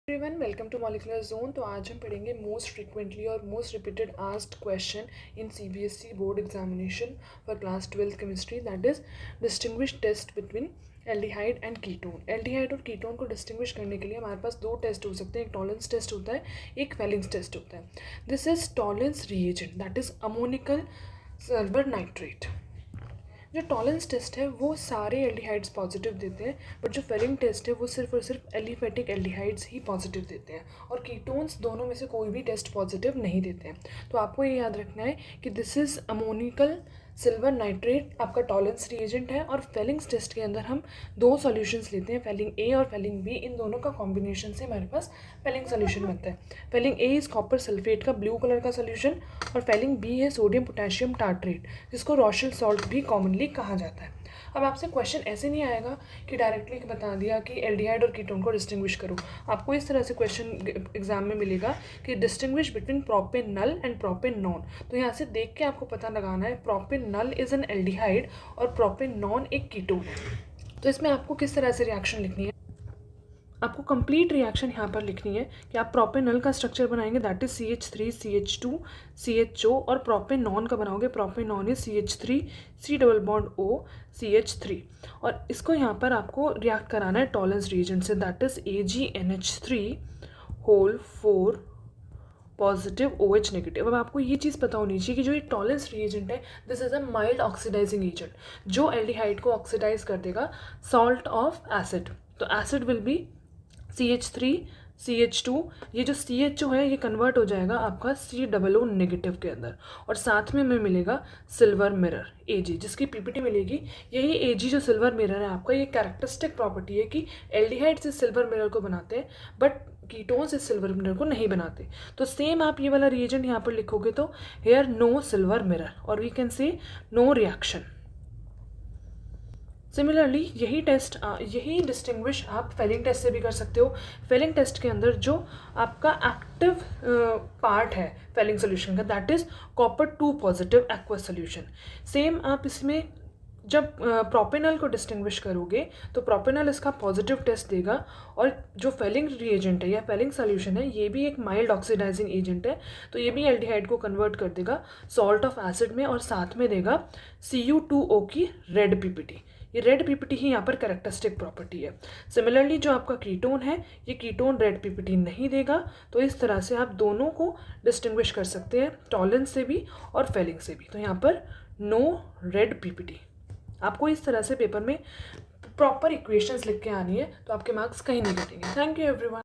Everyone welcome to molecular zone. तो आज हम पढ़ेंगे मोस्ट फ्रीक्वेंटली और most repeated asked question in CBSE board examination for class 12th chemistry, that is distinguish test between aldehyde and ketone. Aldehyde और ketone को distinguish करने के लिए हमारे पास दो टेस्ट हो सकते हैं, एक टॉलेंस टेस्ट होता है, एक फेलिंग्स टेस्ट होता है। This is Tollens reagent, that is ammoniacal sulphur nitrate. जो टॉलेंस टेस्ट है वो सारे एल्डिहाइड्स पॉजिटिव देते हैं, बट जो फेलिंग टेस्ट है वो सिर्फ और सिर्फ एलिफेटिक एल्डिहाइड्स ही पॉजिटिव देते हैं, और कीटोन्स दोनों में से कोई भी टेस्ट पॉजिटिव नहीं देते हैं। तो आपको ये याद रखना है कि this is ammoniacal silver nitrate आपका टॉलेंस रिएजेंट है, और फेलिंग्स टेस्ट के अंदर हम दो सॉल्यूशंस लेते हैं, फेलिंग ए और फेलिंग बी। इन दोनों का कॉम्बिनेशन से हमारे पास फेलिंग सॉल्यूशन बनता है। Fehling A is copper sulphate का ब्लू कलर का सॉल्यूशन, और फेलिंग बी है सोडियम पोटेशियम टार्ट्रेट, जिसको रॉशल सॉल्ट भी कॉमनली कहा जाता है। अब आपसे क्वेश्चन ऐसे नहीं आएगा कि डायरेक्टली बता दिया कि एल्डिहाइड और कीटोन को डिस्टिंग्विश करो। आपको इस तरह से क्वेश्चन एग्जाम में मिलेगा कि distinguish between propanal and propanone. तो यहाँ से देख के आपको पता लगाना है propanal is an aldehyde और प्रोपेन नॉन एक कीटोन है। तो इसमें आपको किस तरह से रिएक्शन लिखनी है, आपको कंप्लीट रिएक्शन यहाँ पर लिखनी है कि आप प्रोपेनल का स्ट्रक्चर बनाएंगे, that is CH3 CH2 CHO, और प्रोपेन नॉन का बनाओगे, propane non is CH3 C double bond O CH3, और इसको यहाँ पर आपको रिएक्ट कराना है टॉलेंस रिएजेंट से, that is AgNH3 whole 4 positive OH negative. अब आपको ये चीज़ पता होनी चाहिए कि जो ये टॉलेंस रिएजेंट है this is a mild oxidising agent, जो एल्डिहाइड को ऑक्सीडाइज कर देगा सॉल्ट ऑफ एसिड। तो acid will be CH3 CH2, ये जो CHO है ये कन्वर्ट हो जाएगा आपका COO नेगेटिव के अंदर, और साथ में हमें मिलेगा सिल्वर मिरर Ag, जिसकी पीपीटी मिलेगी। यही Ag जो सिल्वर मिरर है आपका, ये कैरेक्टरिस्टिक प्रॉपर्टी है कि एल्डिहाइड्स इस सिल्वर मिरर को बनाते हैं बट कीटोन्स इस सिल्वर मिरर को नहीं बनाते। तो सेम आप ये वाला रिएजेंट यहाँ पर लिखोगे तो हेयर नो सिल्वर मिरर, और we can say no reaction. Similarly यही डिस्टिंग्विश आप फेलिंग टेस्ट से भी कर सकते हो। फेलिंग टेस्ट के अंदर जो आपका एक्टिव पार्ट है फेलिंग सोल्यूशन का, that is copper 2 positive aqueous solution. Same आप इसमें जब प्रोपेनल को डिस्टिंग्विश करोगे तो प्रोपेनल इसका पॉजिटिव टेस्ट देगा, और जो फेलिंग रिएजेंट है या फेलिंग सोल्यूशन है ये भी एक माइल्ड ऑक्सीडाइजिंग एजेंट है, तो ये भी एल्डिहाइड को कन्वर्ट कर देगा सॉल्ट ऑफ एसिड में, और साथ में देगा Cu2O की रेड पीपीटी। ये रेड पीपीटी ही यहाँ पर कैरेक्टरिस्टिक प्रॉपर्टी है। सिमिलरली जो आपका कीटोन है ये कीटोन रेड पीपीटी नहीं देगा। तो इस तरह से आप दोनों को डिस्टिंग्विश कर सकते हैं, टॉलेंस से भी और फेलिंग से भी। तो यहाँ पर नो रेड पीपीटी, आपको इस तरह से पेपर में प्रॉपर इक्वेशंस लिख के आनी है, तो आपके मार्क्स कहीं नहीं कटेंगे। Thank you everyone.